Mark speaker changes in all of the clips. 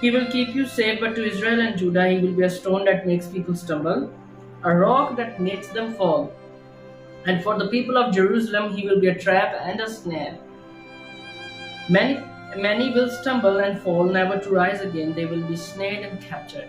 Speaker 1: He will keep you safe, but to Israel and Judah he will be a stone that makes people stumble, a rock that makes them fall. And for the people of Jerusalem he will be a trap and a snare. Many will stumble and fall, never to rise again. They will be snared and captured.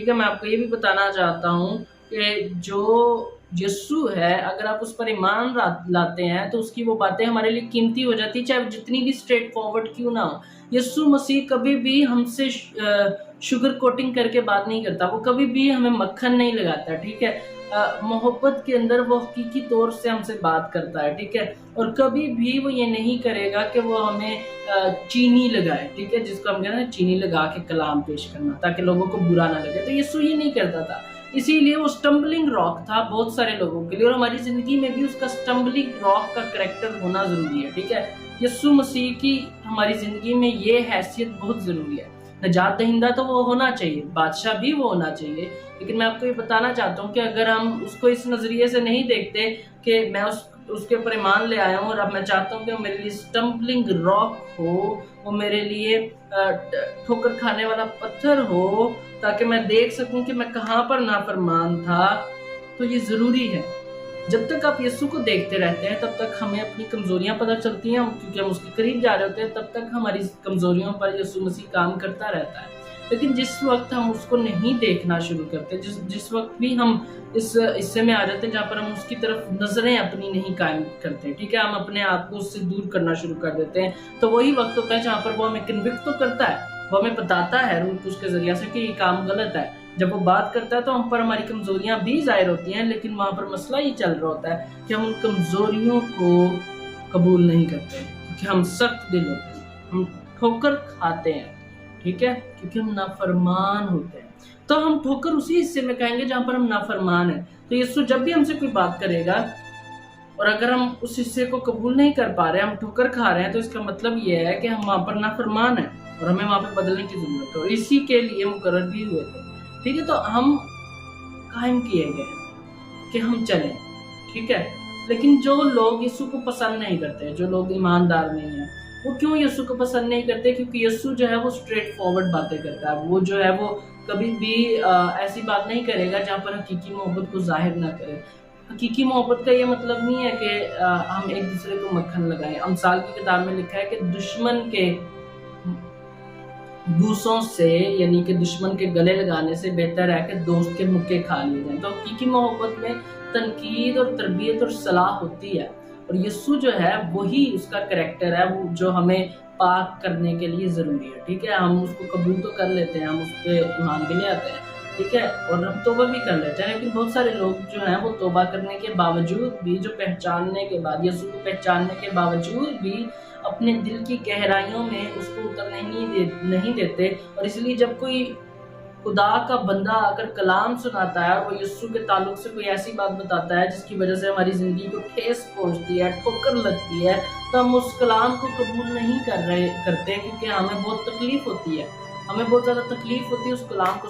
Speaker 1: ٹھیک ہے، میں آپ کو یہ بھی بتانا چاہتا ہوں کہ جو یسوع ہے اگر آپ اس پر ایمان لاتے ہیں تو اس کی وہ باتیں ہمارے لیے قیمتی ہو جاتی ہے، چاہے وہ جتنی بھی اسٹریٹ فارورڈ کیوں نہ ہو۔ یسوع مسیح کبھی بھی ہم سے شوگر کوٹنگ کر کے بات نہیں کرتا، وہ کبھی بھی ہمیں مکھن نہیں لگاتا، ٹھیک ہے، محبت کے اندر وہ حقیقی طور سے ہم سے بات کرتا ہے، ٹھیک ہے، اور کبھی بھی وہ یہ نہیں کرے گا کہ وہ ہمیں چینی لگائے، ٹھیک ہے، جس کو ہم کہتے ہیں چینی لگا کے کلام پیش کرنا تاکہ لوگوں کو برا نہ لگے، تو یسوع یہ نہیں کرتا تھا، اسی لیے وہ سٹمبلنگ راک تھا بہت سارے لوگوں کے لیے، اور ہماری زندگی میں بھی اس کا سٹمبلنگ راک کا کریکٹر ہونا ضروری ہے، ٹھیک ہے۔ یسوع مسیح کی ہماری زندگی میں یہ حیثیت بہت ضروری ہے۔ نجات دہندہ تو وہ ہونا چاہیے، بادشاہ بھی وہ ہونا چاہیے، لیکن میں آپ کو یہ بتانا چاہتا ہوں کہ اگر ہم اس کو اس نظریے سے نہیں دیکھتے کہ میں اس کے اوپر ایمان لے آیا ہوں اور اب میں چاہتا ہوں کہ وہ میرے لیے سٹمبلنگ راک ہو، وہ میرے لیے ٹھوکر کھانے والا پتھر ہو، تاکہ میں دیکھ سکوں کہ میں کہاں پر نافرمان تھا، تو یہ ضروری ہے۔ جب تک آپ یسوع کو دیکھتے رہتے ہیں تب تک ہمیں اپنی کمزوریاں پتہ چلتی ہیں، کیونکہ ہم اس کے قریب جا رہے ہوتے ہیں، تب تک ہماری کمزوریوں پر یسوع مسیح کام کرتا رہتا ہے۔ لیکن جس وقت ہم اس کو نہیں دیکھنا شروع کرتے، جس وقت بھی ہم اس حصے میں آ جاتے ہیں جہاں پر ہم اس کی طرف نظریں اپنی نہیں قائم کرتے، ٹھیک ہے، ہم اپنے آپ کو اس سے دور کرنا شروع کر دیتے ہیں، تو وہی وقت ہوتا ہے جہاں پر وہ ہمیں کنوکٹ تو کرتا ہے، وہ ہمیں بتاتا ہے روح القدس کے ذریعے سے کہ یہ کام غلط ہے۔ جب وہ بات کرتا ہے تو ہم پر ہماری کمزوریاں بھی ظاہر ہوتی ہیں، لیکن وہاں پر مسئلہ یہ چل رہا ہوتا ہے کہ ہم ان کمزوریوں کو قبول نہیں کرتے، کیونکہ ہم سخت دل ہوتے ہیں، ہم ٹھوکر کھاتے ہیں، ٹھیک ہے، کیونکہ ہم نافرمان ہوتے ہیں۔ تو ہم ٹھوکر اسی حصے میں کہیں گے جہاں پر ہم نافرمان ہیں۔ تو یسوع جب بھی ہم سے کوئی بات کرے گا اور اگر ہم اس حصے کو قبول نہیں کر پا رہے، ہم ٹھوکر کھا رہے ہیں، تو اس کا مطلب یہ ہے کہ ہم وہاں پر نافرمان ہیں اور ہمیں وہاں پہ بدلنے کی ضرورت ہے، اور اسی کے لیے مقرر بھی ہوئے تھے، ٹھیک ہے۔ تو ہم قائم کیے گئے کہ ہم چلیں، ٹھیک ہے، لیکن جو لوگ یسوع کو پسند نہیں کرتے، جو لوگ ایماندار نہیں ہیں، وہ کیوں یسوع کو پسند نہیں کرتے؟ کیونکہ یسوع جو ہے وہ اسٹریٹ فارورڈ باتیں کرتا ہے، وہ جو ہے وہ کبھی بھی ایسی بات نہیں کرے گا جہاں پر حقیقی محبت کو ظاہر نہ کرے۔ حقیقی محبت کا یہ مطلب نہیں ہے کہ ہم ایک دوسرے کو مکھن لگائیں۔ امثال کی کتاب میں لکھا ہے کہ دشمن کے بوسوں سے، یعنی کہ دشمن کے گلے لگانے سے بہتر ہے کہ دوست کے مکے کھا لیے جائیں۔ تو حقیقی محبت میں تنقید اور تربیت اور صلاح ہوتی ہے، اور یسوع جو ہے وہی اس کا کریکٹر ہے، وہ جو ہمیں پاک کرنے کے لیے ضروری ہے، ٹھیک ہے۔ ہم اس کو قبول تو کر لیتے ہیں، ہم اس پہ ایمان بھی لے آتے ہیں، ٹھیک ہے، اور ہم توبہ بھی کر لیتے ہیں، لیکن بہت سارے لوگ جو ہیں وہ توبہ کرنے کے باوجود بھی، جو پہچاننے کے بعد، یسوع کو پہچاننے کے باوجود بھی اپنے دل کی گہرائیوں میں اس کو اترنے نہیں دیتے، اور اس لیے جب کوئی خدا کا بندہ اگر کلام سناتا ہے اور وہ یسوع کے تعلق سے کوئی ایسی بات بتاتا ہے جس کی وجہ سے ہماری زندگی کو ٹھیس پہنچتی ہے، ٹھوکر لگتی ہے، تو ہم اس کلام کو قبول نہیں کرتے، کیونکہ ہمیں بہت تکلیف ہوتی ہے، ہمیں بہت زیادہ تکلیف ہوتی ہے اس کلام کو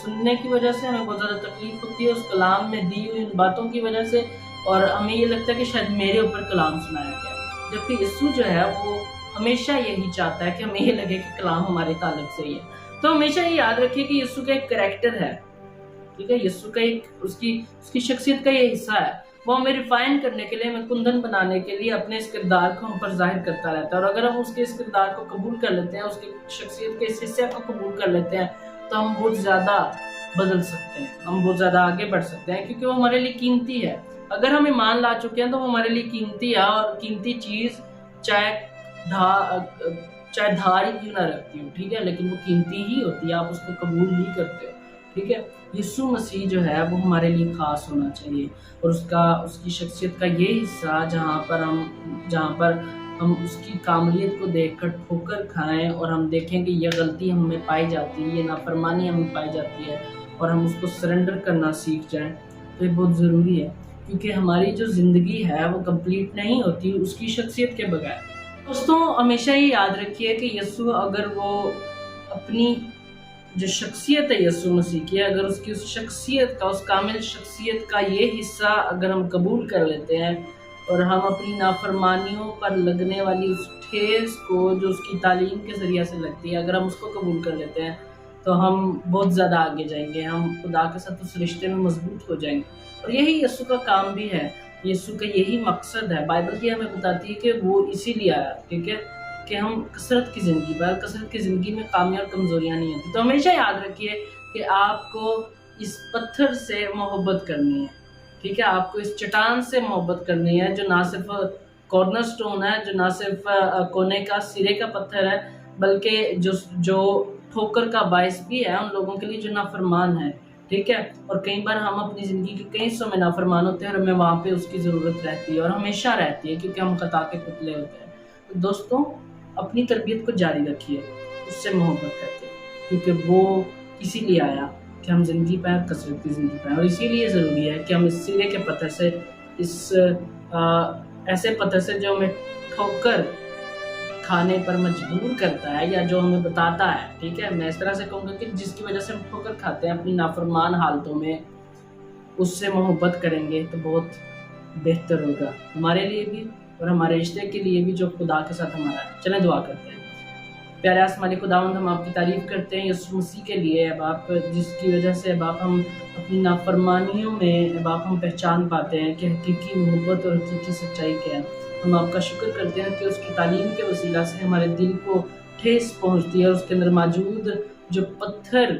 Speaker 1: سننے کی وجہ سے، ہمیں بہت زیادہ تکلیف ہوتی ہے اس کلام میں دی ہوئی ان باتوں کی وجہ سے، اور ہمیں یہ لگتا ہے کہ شاید میرے اوپر کلام سنایا گیا، جبکہ یسوع جو ہے وہ ہمیشہ یہی چاہتا ہے کہ ہمیں یہ لگے کہ کلام ہمارے تعلق سے ہی ہے۔ تو ہمیشہ یہ یاد رکھیے کہ یسوع کا ایک کریکٹر ہے، ٹھیک ہے، یسوع کا ایک اس کی شخصیت کا یہ حصہ ہے، وہ ہمیں ریفائن کرنے کے لیے، ہمیں کندن بنانے کے لیے اپنے اس کردار کو ہم پر ظاہر کرتا رہتا ہے، اور اگر ہم اس کے اس کردار کو قبول کر لیتے ہیں، اس کی شخصیت کے اس حصے کو قبول کر لیتے ہیں، تو ہم بہت زیادہ بدل سکتے ہیں، ہم بہت زیادہ آگے بڑھ سکتے ہیں، کیونکہ وہ ہمارے لیے قیمتی ہے۔ اگر ہم ایمان لا چکے ہیں تو وہ ہمارے لیے قیمتی ہے، اور قیمتی چیز چاہے دھار ہی کیوں نہ رکھتی ہو، ٹھیک ہے، لیکن وہ قیمتی ہی ہوتی ہے، آپ اس کو قبول ہی کرتے ہو، ٹھیک ہے۔ یسوع مسیح جو ہے وہ ہمارے لیے خاص ہونا چاہیے، اور اس کی شخصیت کا یہ حصہ جہاں پر ہم اس کی کاملیت کو دیکھ کر ٹھوکر کھائیں، اور ہم دیکھیں کہ یہ غلطی ہم میں پائی جاتی ہے، یہ نافرمانی ہم میں پائی جاتی ہے، اور ہم اس کو سرنڈر کرنا سیکھ جائیں، تو یہ بہت ضروری ہے، کیونکہ ہماری جو زندگی ہے وہ کمپلیٹ نہیں ہوتی اس کی شخصیت کے بغیر۔ دوستوں، ہمیشہ یہ یاد رکھیے کہ یسوع اگر وہ اپنی جو شخصیت ہے یسوع مسیح کی، اگر اس کی اس شخصیت کا، اس کامل شخصیت کا یہ حصہ اگر ہم قبول کر لیتے ہیں، اور ہم اپنی نافرمانیوں پر لگنے والی اس ٹھیس کو جو اس کی تعلیم کے ذریعے سے لگتی ہے، اگر ہم اس کو قبول کر لیتے ہیں، تو ہم بہت زیادہ آگے جائیں گے، ہم خدا کے ساتھ اس رشتے میں مضبوط ہو جائیں گے، اور یہی یسوع کا کام بھی ہے، یسوع کا یہی مقصد ہے۔ بائبل کی ہمیں بتاتی ہے کہ وہ اسی لیے آیا، ٹھیک ہے، کہ ہم کثرت کی زندگی میں کامیاب کمزوریاں نہیں ہوتی۔ تو ہمیشہ یاد رکھیے کہ آپ کو اس پتھر سے محبت کرنی ہے، ٹھیک ہے، آپ کو اس چٹان سے محبت کرنی ہے جو نہ صرف کارنر سٹون ہے، جو نہ صرف کونے کا سرے کا پتھر ہے، بلکہ جو ٹھوکر کا باعث بھی ہے ان لوگوں کے لیے جو نافرمان ہے، ٹھیک ہے۔ اور کئی بار ہم اپنی زندگی کے کئی حصوں میں نافرمان ہوتے ہیں اور ہمیں وہاں پہ اس کی ضرورت رہتی ہے اور ہمیشہ رہتی ہے، کیونکہ ہم خطا کے پتلے ہوتے ہیں۔ تو دوستوں، اپنی تربیت کو جاری رکھیے اس سے محبت کر کے، کیونکہ وہ اسی لیے آیا کہ ہم زندگی پائیں، کثرت کی زندگی پائیں، اور اسی لیے ضروری ہے کہ ہم اس سرے کے پتھر سے، اس ایسے پتھر سے جو ہمیں ٹھوکر کھانے پر مجبور کرتا ہے یا جو ہمیں بتاتا ہے، ٹھیک ہے، میں اس طرح سے کہوں گا کہ جس کی وجہ سے ہم ٹھوکر کھاتے ہیں اپنی نافرمان حالتوں میں، اس سے محبت کریں گے تو بہت بہتر ہوگا ہمارے لیے بھی اور ہمارے رشتے کے لیے بھی جو خدا کے ساتھ ہمارا ہے۔ چلیں دعا کرتے ہیں۔ پیارے آسمانی خداوند، ہم آپ کی تعریف کرتے ہیں یسوع مسیح کے لیے، اب آپ جس کی وجہ سے اب آپ ہم اپنی نافرمانیوں میں اب آپ ہم پہچان پاتے ہیں کہ حقیقی محبت اور حقیقی سچائی کیا ہے۔ ہم آپ کا شکر کرتے ہیں کہ اس کی تعلیم کے وسیلہ سے ہمارے دل کو ٹھیس پہنچتی ہے اور اس کے اندر موجود جو پتھر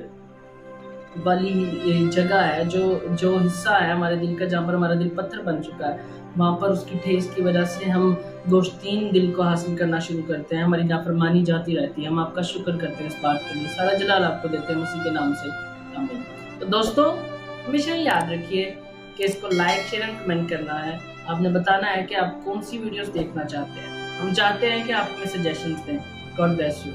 Speaker 1: والی جگہ ہے، جو حصہ ہے ہمارے دل کا جہاں پر ہمارا دل پتھر بن چکا ہے، وہاں پر اس کی ٹھیس کی وجہ سے ہم گوشتین دل کو حاصل کرنا شروع کرتے ہیں، ہماری نافرمانی جاتی رہتی ہے۔ ہم آپ کا شکر کرتے ہیں اس بات کے لیے، سارا جلال آپ کو دیتے ہیں مسیح کے نام سے، آمین۔ تو دوستوں، ہمیشہ یاد رکھیے کہ اس کو لائک، شیئر اور کمنٹ کرنا ہے۔ آپ نے بتانا ہے کہ آپ کون سی ویڈیوز دیکھنا چاہتے ہیں، ہم چاہتے ہیں کہ آپ ہمیں سجیشنز دیں۔ God bless you.